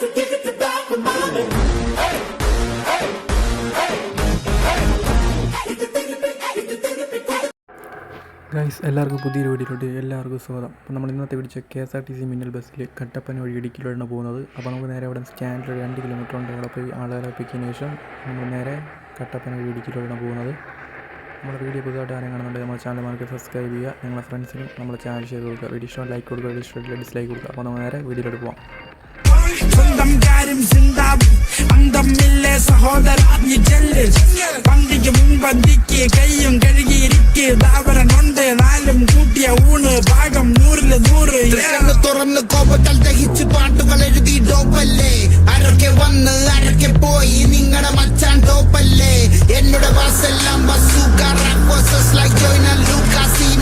Guys, എല്ലാവർക്കും പുതിയൊരു വീഡിയോയിലോട്ട് എല്ലാവർക്കും സ്വാഗതം. അപ്പോൾ നമ്മൾ ഇന്നത്തെ പിടിച്ച KSRTC മിന്നൽ ബസ്സിൽ കട്ടപ്പന വഴി ഇടുക്കിയിലാണ് പോകുന്നത്. അപ്പോൾ നമുക്ക് നേരെ അവിടെ സ്റ്റാൻഡിൽ 2 കിലോമീറ്റർ ഉണ്ട്. അവിടെ പോയി ആളുകളെ പിക്കിയതിന് ശേഷം നമ്മൾ നേരെ കട്ടപ്പന വഴി ഇടുക്കിയിലാണ് പോകുന്നത്. നമ്മുടെ വീഡിയോ പുതുതായിട്ട് ആരും കാണുന്നുണ്ടെങ്കിൽ നമ്മുടെ ചാനൽ നമുക്ക് സബ്സ്ക്രൈബ് ചെയ്യുക. നിങ്ങളുടെ ഫ്രണ്ട്സിനും നമ്മുടെ ചാനൽ ഷെയർ കൊടുക്കുക. വീഡിയോ ഇഷ്ടം ലൈക്ക് കൊടുക്കുക, വീഡിയോ ഇഷ്ടം ഡിസ്ലൈക്ക് കൊടുക്കുക. അപ്പോൾ നമ്മൾ നേരെ വീഡിയോയിലോട്ട് പോകാം. സ്വന്തം കാര്യം ചിന്താവും അന്തമില്ലേ സഹോദര നീ ചെല്ല് പന്തിക്ക് മുൻപന്തിക്ക് കയ്യും കഴുകിയിരിക്ക് ദാവരനുണ്ട് നാലും കൂട്ടിയ ഊണ് ഭാഗം 100 തുറന്ന് കോപത്താൽ ദഹിച്ച് പാട്ടുകൾ എഴുതി ഡോപ്പല്ലേ ആരൊക്കെ വന്ന് ആരൊക്കെ പോയി നിങ്ങളുടെ മച്ചാൻ ടോപ്പല്ലേ എന്നോട് വാസെല്ലാം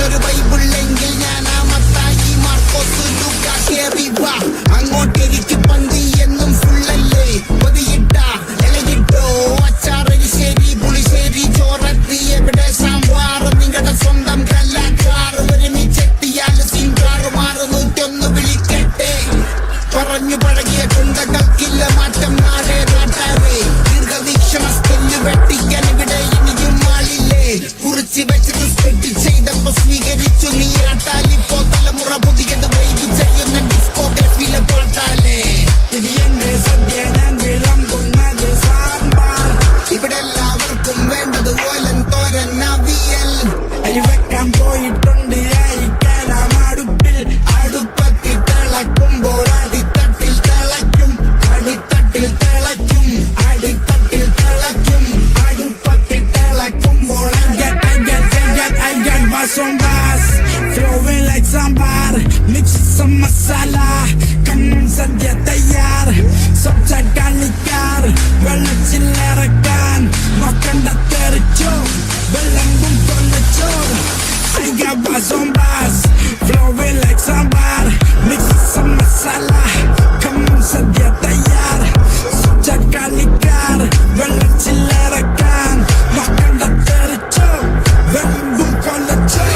ഒരു ബൈബിളെങ്കിൽ ഞാൻ ആ മത്തായി മാർക്കോസ് ലൂക്കാസ് അങ്ങോട്ടേക്ക് പന്തി എന്നും ഫുള്ളല്ലേ പൊതിയിട്ട ഇലകിട്ടോ അച്ചാറരിശ്ശേരി പുളിശ്ശേരി ചോറത്തി എവിടെ സാമ്പാർ നിങ്ങളുടെ സ്വന്തം കല്ലാക്കാർ ഒരുമിച്ചെത്തിയാൽ സിംഗാറ് മാറ് 101 വിളിക്കട്ടെ പറഞ്ഞു പഴകിയ കുന്തകൾക്കില്ല മാറ്റം നാടേ നാട്ടാറേ ദീർഘവീക്ഷണ സ്കില്ല് വെട്ടിക്കാൻ ഇവിടെ ഇനിയും ആളില്ലേ കുറിച്ച് വെച്ചത് സ്പെറ്റ് ചെയ്തപ്പോ സ്വീകരിച്ചു നീ ആട്ടാലിപ്പോ തലമുറ പുതിയത് വൈകി ചെയ്യുന്ന ഡിസ്കോഗ്രഫിയിലെ പോട്ടാലേ ഇത് എന്റെ സദ്യ ഞാൻ വിളമ്പുന്നത് സാമ്പാർ ഇവിടെ എല്ലാവർക്കും വേണ്ടത് ഓലൻ തോരൻ അവിയൽ അരി വെക്കാൻ പോയിട്ടുണ്ട് അരിക്കലാം അടുപ്പിൽ അടുപ്പത്തിൽ തിളക്കുമ്പോൾ അടിത്തട്ടിൽ തിളയ്ക്കും അടിത്തട്ടിൽ തിളയ്ക്കും അടിത്തട്ടിൽ തിളയ്ക്കും അടുപ്പത്തിൽ തിളക്കുമ്പോൾ I got bass on bass flowing like sambar mix some masala come on സദ്യ തയ്യാർ സബ്ജ കളിക്കാർ വെള്ളച്ചില്ലറക്കാൻ നോക്കണ്ട തെറിച്ചോ വെള്ളമ്പും കൊല്ലച്ചോ I got bass on bass flowing like sambar mix some masala come on സദ്യ തയ്യാർ സബ്ജ കളിക്കാർ വെള്ളച്ചില്ലറക്കാൻ നോക്കണ്ട തെറിച്ചോ വെള്ളമ്പും കൊല്ലച്ചോ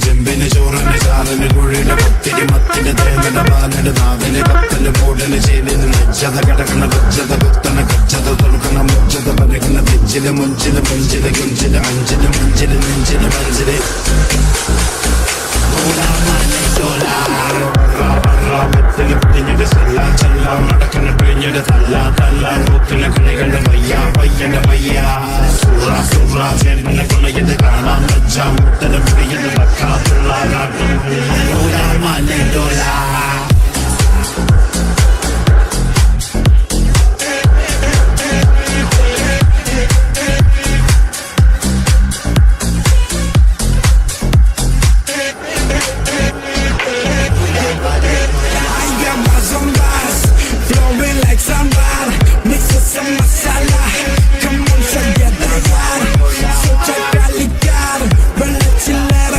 ചെമ്പിന് ചോറിന് ചാറിന് കുഴിയുടെ പത്തിരി മത്തിന് തേങ്ങയുടെ പാലയുടെ നാവിന് കപ്പല് മൂടന് ചേലിന് ലജ്ജത കിടക്കണ ലജ്ജത കുത്തണ ഗജ്ജത തുറക്കണ മുജ്ജത പരക്കണ തെച്ചില് മുഞ്ചില് മുഞ്ചില് കുഞ്ചില് അഞ്ചില് മുഞ്ചില് നെഞ്ചില് മഞ്ചില് നടക്കണ പിഴിഞ്ഞിട്ട് തല്ല കൂത്തിലെ കളികളുടെ പയ്യന്റെ പയ്യ ചേർന്നിനെ കൊണ്ടത് കാണാൻ വെച്ചാൽ മുട്ടല പിടിയത് വെക്കാത്തുള്ള Come on, സദ്യ തയ്യാർ സബ്ജ കളിക്കാർ വെള്ളച്ചില്ലറ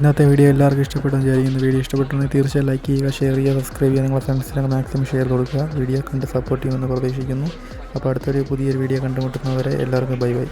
ഇന്നത്തെ വീഡിയോ എല്ലാവർക്കും ഇഷ്ടപ്പെട്ടെന്ന് വിചാരിക്കുന്നു. വീഡിയോ ഇഷ്ടപ്പെട്ടുണ്ടെങ്കിൽ തീർച്ചയായും ലൈക്ക് ചെയ്യുക, ഷെയർ ചെയ്യുക, സബ്സ്ക്രൈബ് ചെയ്യുക, നിങ്ങളുടെ ഫ്രണ്ട്സിനൊക്കെ മാക്സിമം ഷെയർ കൊടുക്കുക. വീഡിയോ കണ്ട് സപ്പോർട്ട് ചെയ്യുമെന്ന് പ്രതീക്ഷിക്കുന്നു. അപ്പോൾ അടുത്തൊരു പുതിയൊരു വീഡിയോ കണ്ടുമുട്ടുന്നവരെ എല്ലാവർക്കും ബൈ ബൈ.